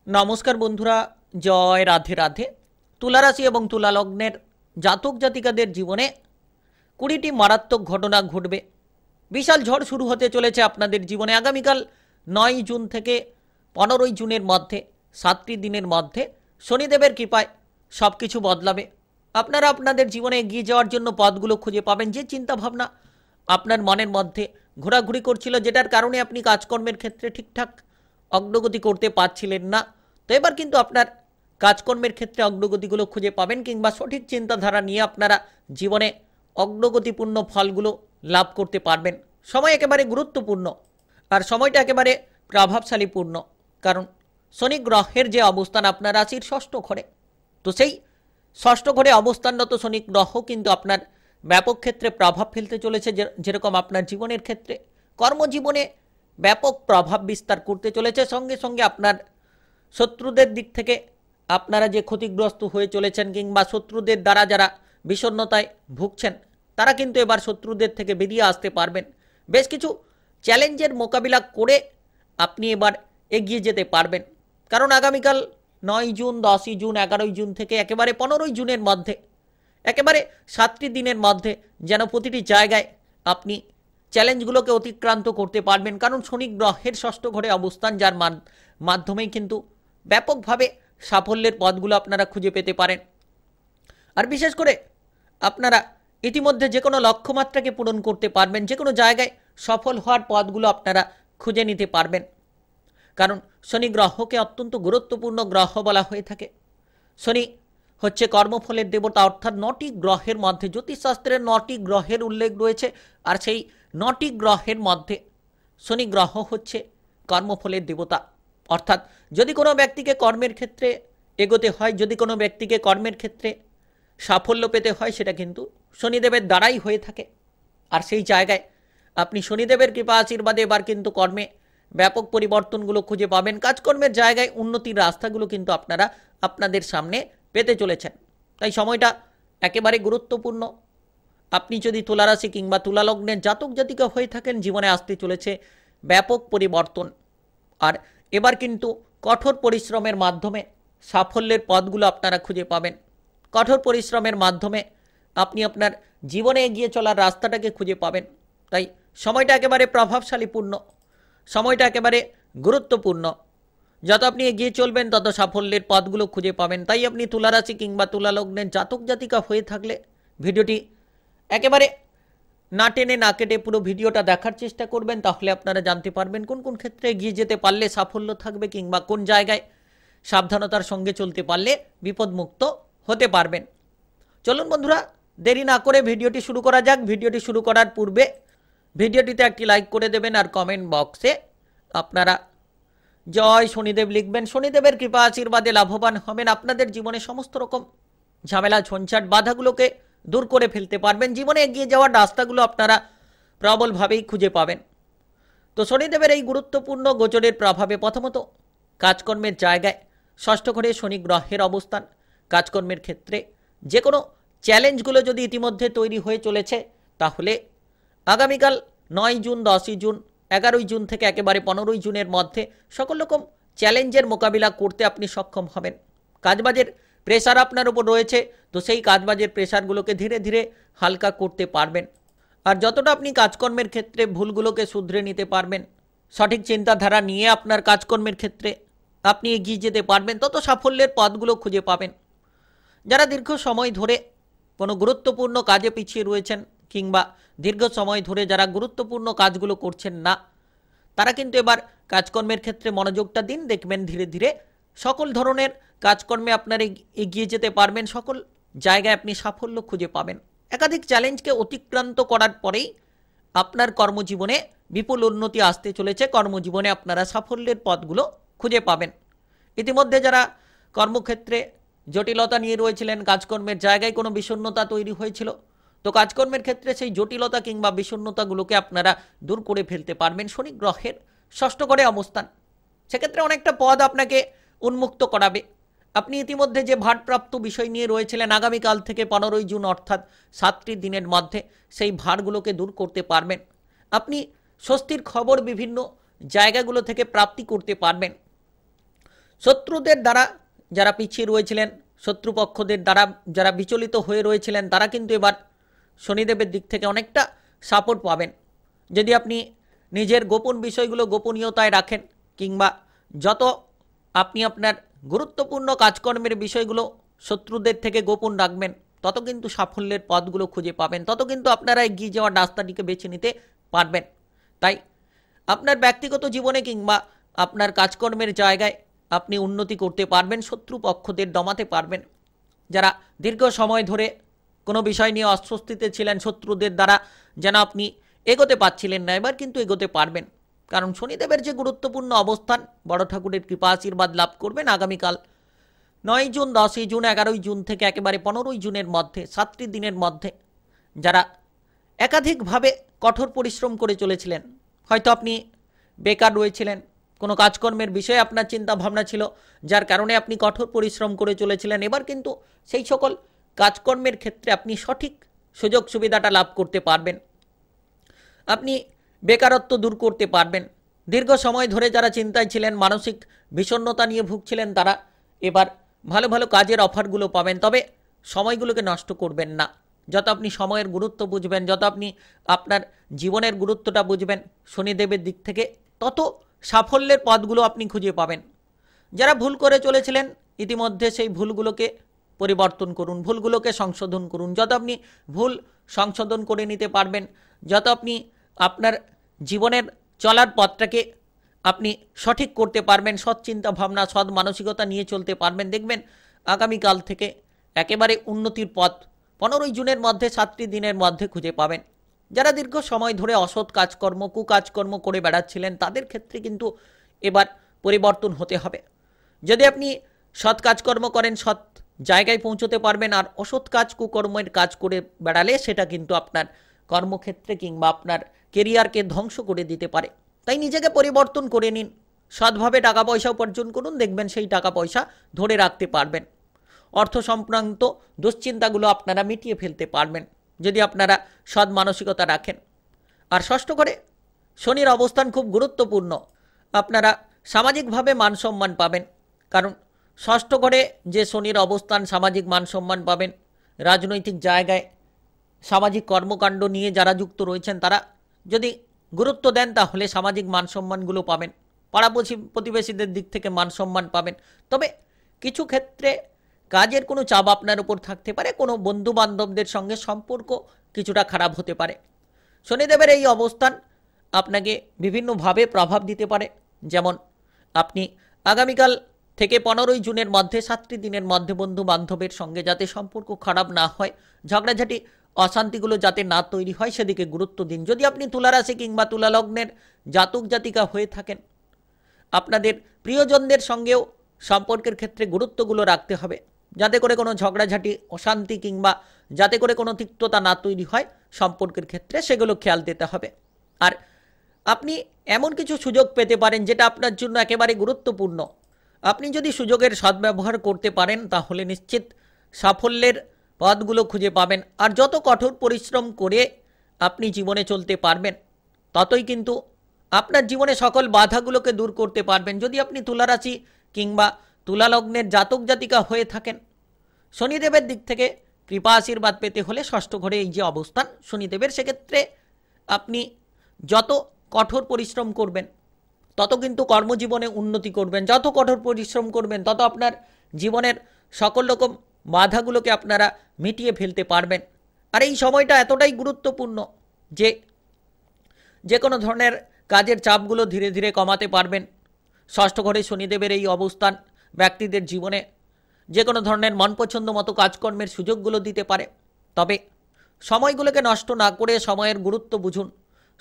নমস্কার বন্ধুরা, জয় রাধে রাধে। তুলা রাশি এবং তুলা লগ্নের জাতক জাতিকাদের জীবনে 20টি মারাত্মক ঘটনা ঘটবে। বিশাল ঝড় শুরু হতে চলেছে আপনাদের জীবনে আগামীকাল 9 জুন থেকে 15 জুনের মধ্যে 7টি দিনের মধ্যে শনিদেবের কৃপায় সব কিছু বদলাবে। আপনারা আপনাদের জীবনে এগিয়ে যাওয়ার জন্য পথগুলো খুঁজে পাবেন। যে চিন্তাভাবনা আপনার মনের মধ্যে ঘোরাঘুরি করছিল, যেটার কারণে আপনি কাজকর্মের ক্ষেত্রে ঠিকঠাক অগ্রগতি করতে পারছিলেন না, তো এবার কিন্তু আপনার কাজকর্মের ক্ষেত্রে অগ্রগতিগুলো খুঁজে পাবেন, কিংবা সঠিক চিন্তাধারা নিয়ে আপনারা জীবনে অগ্রগতিপূর্ণ ফলগুলো লাভ করতে পারবেন। সময় একেবারে গুরুত্বপূর্ণ, আর সময়টা একেবারে প্রভাবশালীপূর্ণ, কারণ শনি গ্রহের যে অবস্থান আপনার রাশির ষষ্ঠ ঘরে, তো সেই ষষ্ঠ ঘরে অবস্থানরত শনি গ্রহ কিন্তু আপনার ব্যাপক ক্ষেত্রে প্রভাব ফেলতে চলেছে। যেরকম আপনার জীবনের ক্ষেত্রে কর্মজীবনে ব্যাপক প্রভাব বিস্তার করতে চলেছে। সঙ্গে সঙ্গে আপনার শত্রুদের দিক থেকে আপনারা যে ক্ষতিগ্রস্ত হয়ে চলেছেন, কিংবা শত্রুদের দ্বারা যারা বিষণ্ণতায় ভুগছেন, তারা কিন্তু এবার শত্রুদের থেকে বেরিয়ে আসতে পারবেন। বেশ কিছু চ্যালেঞ্জের মোকাবিলা করে আপনি এবার এগিয়ে যেতে পারবেন, কারণ আগামীকাল 9 জুন, 10 জুন, 11 জুন থেকে একেবারে 15 জুনের মধ্যে একেবারে 7টি দিনের মধ্যে যেন প্রতিটি জায়গায় আপনি চ্যালেঞ্জগুলোকে অতিক্রান্ত করতে পারবেন, কারণ শনি গ্রহের ষষ্ঠ ঘরে অবস্থান, যার মাধ্যমেই কিন্তু ব্যাপকভাবে সাফল্যের পথগুলো আপনারা খুঁজে পেতে পারেন। আর বিশেষ করে আপনারা ইতিমধ্যে যে কোনো লক্ষ্যমাত্রাকে পূরণ করতে পারবেন, যে কোনো জায়গায় সফল হওয়ার পথগুলো আপনারা খুঁজে নিতে পারবেন, কারণ শনি গ্রহকে অত্যন্ত গুরুত্বপূর্ণ গ্রহ বলা হয়ে থাকে। শনি হচ্ছে কর্মফলের দেবতা, অর্থাৎ 9টি গ্রহের মধ্যে জ্যোতিষশাস্ত্রের 9টি গ্রহের উল্লেখ রয়েছে, আর সেই 9টি গ্রহের মধ্যে শনি গ্রহ হচ্ছে কর্মফলের দেবতা। অর্থাৎ যদি কোনো ব্যক্তিকে কর্মের ক্ষেত্রে এগোতে হয়, যদি কোনো ব্যক্তিকে কর্মের ক্ষেত্রে সাফল্য পেতে হয়, সেটা কিন্তু শনিদেবের দ্বারাই হয়ে থাকে। আর সেই জায়গায় আপনি শনিদেবের কৃপা আশীর্বাদে এবার কিন্তু কর্মে ব্যাপক পরিবর্তনগুলো খুঁজে পাবেন। কাজকর্মের জায়গায় উন্নতির রাস্তাগুলো কিন্তু আপনারা আপনাদের সামনে পেতে চলেছেন। তাই সময়টা একেবারে গুরুত্বপূর্ণ। আপনি যদি তুলা রাশি কিংবা তুলা লগ্নের জাতক জাতিকা হয়ে থাকেন, জীবনে আসতে চলেছে ব্যাপক পরিবর্তন। আর এবার কিন্তু কঠোর পরিশ্রমের মাধ্যমে সাফল্যের পথগুলো আপনারা খুঁজে পাবেন। কঠোর পরিশ্রমের মাধ্যমে আপনি আপনার জীবনে এগিয়ে চলার রাস্তাটাকে খুঁজে পাবেন। তাই সময়টা একেবারে প্রভাবশালীপূর্ণ, সময়টা একেবারে গুরুত্বপূর্ণ। যত আপনি এগিয়ে চলবেন, তত সাফল্যের পথগুলো খুঁজে পাবেন। তাই আপনি তুলা রাশি কিংবা তুলা লগ্নের জাতক জাতিকা হয়ে থাকলে ভিডিওটি একেবারে না টেনে না কেটে পুরো ভিডিওটা দেখার চেষ্টা করবেন, তাহলে আপনারা জানতে পারবেন কোন কোন ক্ষেত্রে এগিয়ে যেতে পারলে সাফল্য থাকবে, কিংবা কোন জায়গায় সাবধানতার সঙ্গে চলতে পারলে বিপদমুক্ত হতে পারবেন। চলুন বন্ধুরা, দেরি না করে ভিডিওটি শুরু করা যাক। ভিডিওটি শুরু করার পূর্বে ভিডিওটিতে একটি লাইক করে দেবেন, আর কমেন্ট বক্সে আপনারা জয় শনিদেব লিখবেন। শনিদেবের কৃপা আশীর্বাদে লাভবান হবেন। আপনাদের জীবনে সমস্ত রকম ঝামেলা, ঝঞ্ঝাট, বাধাগুলোকে দূর করে ফেলতে পারবেন। জীবনে এগিয়ে যাওয়ার রাস্তাগুলো আপনারা প্রবলভাবেই খুঁজে পাবেন। তো শনিদেবের এই গুরুত্বপূর্ণ গোচরের প্রভাবে প্রথমত কাজকর্মের জায়গায় ষষ্ঠ ঘরে শনি গ্রহের অবস্থান। কাজকর্মের ক্ষেত্রে যে কোনো চ্যালেঞ্জগুলো যদি ইতিমধ্যে তৈরি হয়ে চলেছে, তাহলে আগামীকাল 9 জুন, 10 জুন, 11 জুন থেকে একেবারে 15 জুনের মধ্যে সকল রকম চ্যালেঞ্জের মোকাবিলা করতে আপনি সক্ষম হবেন। কাজবাজের প্রেশার আপনার উপর রয়েছে, তো সেই কাজবাজের প্রেশারগুলোকে ধীরে ধীরে হালকা করতে পারবেন। আর যতটা আপনি কাজকর্মের ক্ষেত্রে ভুলগুলোকে শুধরে নিতে পারবেন, সঠিক চিন্তাধারা নিয়ে আপনার কাজকর্মের ক্ষেত্রে আপনি এগিয়ে যেতে পারবেন, তত সাফল্যের পথগুলো খুঁজে পাবেন। যারা দীর্ঘ সময় ধরে কোনো গুরুত্বপূর্ণ কাজে পিছিয়ে রয়েছেন, কিংবা দীর্ঘ সময় ধরে যারা গুরুত্বপূর্ণ কাজগুলো করছেন না, তারা কিন্তু এবার কাজকর্মের ক্ষেত্রে মনোযোগটা দিন। দেখবেন ধীরে ধীরে সকল ধরনের কাজকর্মে আপনারা এগিয়ে যেতে পারবেন, সকল জায়গায় আপনি সাফল্য খুঁজে পাবেন। একাধিক চ্যালেঞ্জকে অতিক্রান্ত করার পরেই আপনার কর্মজীবনে বিপুল উন্নতি আসতে চলেছে। কর্মজীবনে আপনারা সাফল্যের পথগুলো খুঁজে পাবেন। ইতিমধ্যে যারা কর্মক্ষেত্রে জটিলতা নিয়ে রয়েছিলেন, কাজকর্মের জায়গায় কোনো বিষণ্ণতা তৈরি হয়েছিল, তো কাজকর্মের ক্ষেত্রে সেই জটিলতা কিংবা বিষণ্ণতাগুলোকে আপনারা দূর করে ফেলতে পারবেন। শনি গ্রহের ষষ্ঠ ঘরে অবস্থান সেক্ষেত্রে অনেকটা পদ আপনাকে উন্মুক্ত করাবে। আপনি ইতিমধ্যে যে ভারপ্রাপ্ত বিষয় নিয়ে রয়েছিলেন, আগামীকাল থেকে 15 জুন অর্থাৎ 7টি দিনের মধ্যে সেই ভারগুলোকে দূর করতে পারবেন। আপনি স্বস্তির খবর বিভিন্ন জায়গাগুলো থেকে প্রাপ্তি করতে পারবেন। শত্রুদের দ্বারা যারা পিছিয়ে রয়েছিলেন, শত্রুপক্ষদের দ্বারা যারা বিচলিত হয়ে রয়েছিলেন, তারা কিন্তু এবার শনিদেবের দিক থেকে অনেকটা সাপোর্ট পাবেন। যদি আপনি নিজের গোপন বিষয়গুলো গোপনীয়তায় রাখেন, কিংবা যত আপনি আপনার গুরুত্বপূর্ণ কাজকর্মের বিষয়গুলো শত্রুদের থেকে গোপন রাখবেন, তত কিন্তু সাফল্যের পথগুলো খুঁজে পাবেন, তত কিন্তু আপনারা এগিয়ে যাওয়ার রাস্তাটিকে বেছে নিতে পারবেন। তাই আপনার ব্যক্তিগত জীবনে কিংবা আপনার কাজকর্মের জায়গায় আপনি উন্নতি করতে পারবেন, শত্রুপক্ষদের দমাতে পারবেন। যারা দীর্ঘ সময় ধরে কোনো বিষয় নিয়ে অস্বস্তিতে ছিলেন, শত্রুদের দ্বারা যেন আপনি এগোতে পারছিলেন না, এবার কিন্তু এগোতে পারবেন। কারণ শনিদেবের যে গুরুত্বপূর্ণ অবস্থান, বড় ঠাকুরের কৃপা আশীর্বাদ লাভ করবেন আগামীকাল 9 জুন, 10 জুন, 11 জুন থেকে একেবারে 15 জুনের মধ্যে 7টি দিনের মধ্যে। যারা একাধিকভাবে কঠোর পরিশ্রম করে চলেছিলেন, হয়তো আপনি বেকার রয়েছিলেন, কোনো কাজকর্মের বিষয়ে আপনার চিন্তা ভাবনা ছিল, যার কারণে আপনি কঠোর পরিশ্রম করে চলেছিলেন, এবার কিন্তু সেই সকল কাজকর্মের ক্ষেত্রে আপনি সঠিক সুযোগ সুবিধাটা লাভ করতে পারবেন। আপনি বেকারত্ব দূর করতে পারবেন। দীর্ঘ সময় ধরে যারা চিন্তায় ছিলেন, মানসিক বিষণ্ণতা নিয়ে ভুগছিলেন, তারা এবার ভালো ভালো কাজের অফারগুলো পাবেন। তবে সময়গুলোকে নষ্ট করবেন না। যত আপনি সময়ের গুরুত্ব বুঝবেন, যত আপনি আপনার জীবনের গুরুত্বটা বুঝবেন শনিদেবের দিক থেকে, তত সাফল্যের পথগুলো আপনি খুঁজে পাবেন। যারা ভুল করে চলেছিলেন, ইতিমধ্যে সেই ভুলগুলোকে পরিবর্তন করুন, ভুলগুলোকে সংশোধন করুন। যত আপনি ভুল সংশোধন করে নিতে পারবেন, যত আপনি আপনার জীবনের চলার পথটাকে আপনি সঠিক করতে পারবেন, সৎ চিন্তা ভাবনা, সৎ মানসিকতা নিয়ে চলতে পারবেন, দেখবেন আগামীকাল থেকে একেবারে উন্নতির পথ 15 জুনের মধ্যে 7টি দিনের মধ্যে খুঁজে পাবেন। যারা দীর্ঘ সময় ধরে অসৎ কাজকর্ম, কুকাজকর্ম করে বেড়াচ্ছিলেন, তাদের ক্ষেত্রে কিন্তু এবার পরিবর্তন হতে হবে। যদি আপনি সৎ কাজকর্ম করেন, সৎ জায়গায় পৌঁছতে পারবেন। আর অসৎ কাজ, কুকর্মের কাজ করে বেড়ালে সেটা কিন্তু আপনার কর্মক্ষেত্রে কিংবা আপনার কেরিয়ারকে ধ্বংস করে দিতে পারে। তাই নিজেকে পরিবর্তন করে নিন, সৎভাবে টাকা পয়সা উপার্জন করুন, দেখবেন সেই টাকা পয়সা ধরে রাখতে পারবেন। অর্থ সংক্রান্ত দুশ্চিন্তাগুলো আপনারা মিটিয়ে ফেলতে পারবেন যদি আপনারা সৎ মানসিকতা রাখেন। আর ষষ্ঠ ঘরে শনির অবস্থান খুব গুরুত্বপূর্ণ। আপনারা সামাজিকভাবে মান সম্মান পাবেন, কারণ ষষ্ঠ ঘরে যে শনির অবস্থান, সামাজিক মান সম্মান পাবেন। রাজনৈতিক জায়গায় সামাজিক কর্মকাণ্ড নিয়ে যারা যুক্ত রয়েছেন, তারা যদি গুরুত্ব দেন, তাহলে সামাজিক মান সম্মানগুলো পাবেন। পাড়া প্রতিবেশীদের দিক থেকে মান সম্মান পাবেন। তবে কিছু ক্ষেত্রে কাজের কোনো চাপ আপনার উপর থাকতে পারে, কোনো বন্ধু বান্ধবদের সঙ্গে সম্পর্ক কিছুটা খারাপ হতে পারে। শনিদেবের এই অবস্থান আপনাকে বিভিন্নভাবে প্রভাব দিতে পারে। যেমন আপনি আগামীকাল থেকে 15 জুনের মধ্যে 7টি দিনের মধ্যে বন্ধু বান্ধবের সঙ্গে যাতে সম্পর্ক খারাপ না হয়, ঝগড়াঝাটি অশান্তিগুলো যাতে না তৈরি হয়, সেদিকে গুরুত্ব দিন। যদি আপনি তুলা রাশি কিংবা তুলা লগ্নের জাতক জাতিকা হয়ে থাকেন, আপনাদের প্রিয়জনদের সঙ্গেও সম্পর্কের ক্ষেত্রে গুরুত্বগুলো রাখতে হবে, যাতে করে কোনো ঝগড়াঝাটি, অশান্তি কিংবা যাতে করে কোনো তিক্ততা না তৈরি হয় সম্পর্কের ক্ষেত্রে, সেগুলো খেয়াল দিতে হবে। আর আপনি এমন কিছু সুযোগ পেতে পারেন যেটা আপনার জন্য একেবারে গুরুত্বপূর্ণ। আপনি যদি সুযোগের সদ্ব্যবহার করতে পারেন, তাহলে নিশ্চিত সাফল্যের পথগুলো খুঁজে পাবেন। আর যত কঠোর পরিশ্রম করে আপনি জীবনে চলতে পারবেন, ততই কিন্তু আপনার জীবনে সকল বাধাগুলোকে দূর করতে পারবেন। যদি আপনি তুলা রাশি কিংবা তুলা লগ্নের জাতক জাতিকা হয়ে থাকেন, শনিদেবের দিক থেকে কৃপা আশীর্বাদ পেতে হলে ষষ্ঠ ঘরে এই যে অবস্থান শনিদেবের, সেক্ষেত্রে আপনি যত কঠোর পরিশ্রম করবেন, তত কিন্তু কর্মজীবনে উন্নতি করবেন। যত কঠোর পরিশ্রম করবেন, তত আপনার জীবনের সকল রকম বাধাগুলোকে আপনারা মিটিয়ে ফেলতে পারবেন। আর এই সময়টা এতটাই গুরুত্বপূর্ণ যে কোনো ধরনের কাজের চাপগুলো ধীরে ধীরে কমাতে পারবেন। ষষ্ঠ ঘরে শনিদেবের এই অবস্থান ব্যক্তিদের জীবনে যে কোনো ধরনের মনপছন্দ মতো কাজকর্মের সুযোগগুলো দিতে পারে। তবে সময়গুলোকে নষ্ট না করে সময়ের গুরুত্ব বুঝুন।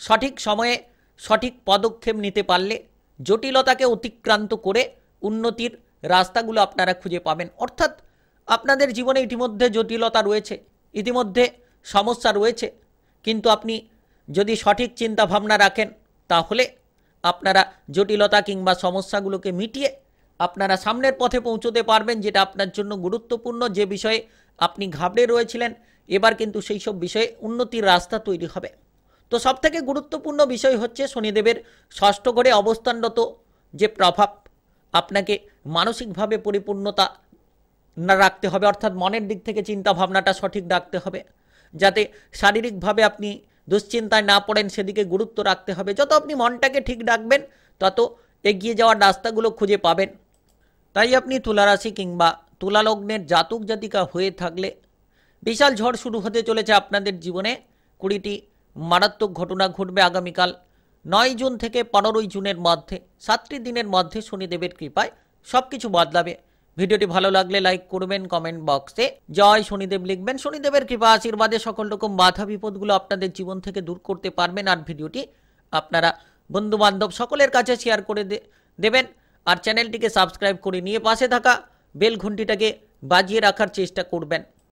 সঠিক সময়ে সঠিক পদক্ষেপ নিতে পারলে জটিলতাকে অতিক্রান্ত করে উন্নতির রাস্তাগুলো আপনারা খুঁজে পাবেন। অর্থাৎ আপনাদের জীবনে ইতিমধ্যে জটিলতা রয়েছে, ইতিমধ্যে সমস্যা রয়েছে, কিন্তু আপনি যদি সঠিক চিন্তা ভাবনা রাখেন, তাহলে আপনারা জটিলতা কিংবা সমস্যাগুলোকে মিটিয়ে আপনারা সামনের পথে পৌঁছতে পারবেন, যেটা আপনার জন্য গুরুত্বপূর্ণ। যে বিষয়ে আপনি ঘাবড়ে রয়েছিলেন, এবার কিন্তু সেই সব বিষয়ে উন্নতির রাস্তা তৈরি হবে। তো সবথেকে গুরুত্বপূর্ণ বিষয় হচ্ছে শনিদেবের ষষ্ঠ ঘরে অবস্থানরত যে প্রভাব আপনাকে মানসিকভাবে পরিপূর্ণতা না রাখতে হবে, অর্থাৎ মনের দিক থেকে চিন্তা ভাবনাটা সঠিক রাখতে হবে, যাতে শারীরিকভাবে আপনি দুশ্চিন্তায় না পড়েন সেদিকে গুরুত্ব রাখতে হবে। যত আপনি মনটাকে ঠিক রাখবেন তত এগিয়ে যাওয়ার রাস্তাগুলো খুঁজে পাবেন। তাই আপনি তুলা রাশি কিংবা তুলা লগ্নের জাতক জাতিকা হয়ে থাকলে বিশাল ঝড় শুরু হতে চলেছে আপনাদের জীবনে। 20টি মারাত্মক ঘটনা ঘটবে আগামীকাল 9 জুন থেকে 15ই জুনের মধ্যে। 7টি দিনের মধ্যে শনিদেবের কৃপায় সব কিছু বদলাবে। ভিডিওটি ভালো লাগলে লাইক করবেন, কমেন্ট বক্সে জয় শনিদেব লিখবেন। শনিদেবের কৃপা আশীর্বাদে সকল রকম বাধা বিপদগুলো আপনাদের জীবন থেকে দূর করতে পারবেন। আর ভিডিওটি আপনারা বন্ধু বান্ধব সকলের কাছে শেয়ার করে দেবেন। আর চ্যানেলটিকে সাবস্ক্রাইব করে নিয়ে পাশে থাকা বেল ঘন্টিটাকে বাজিয়ে রাখার চেষ্টা করবেন।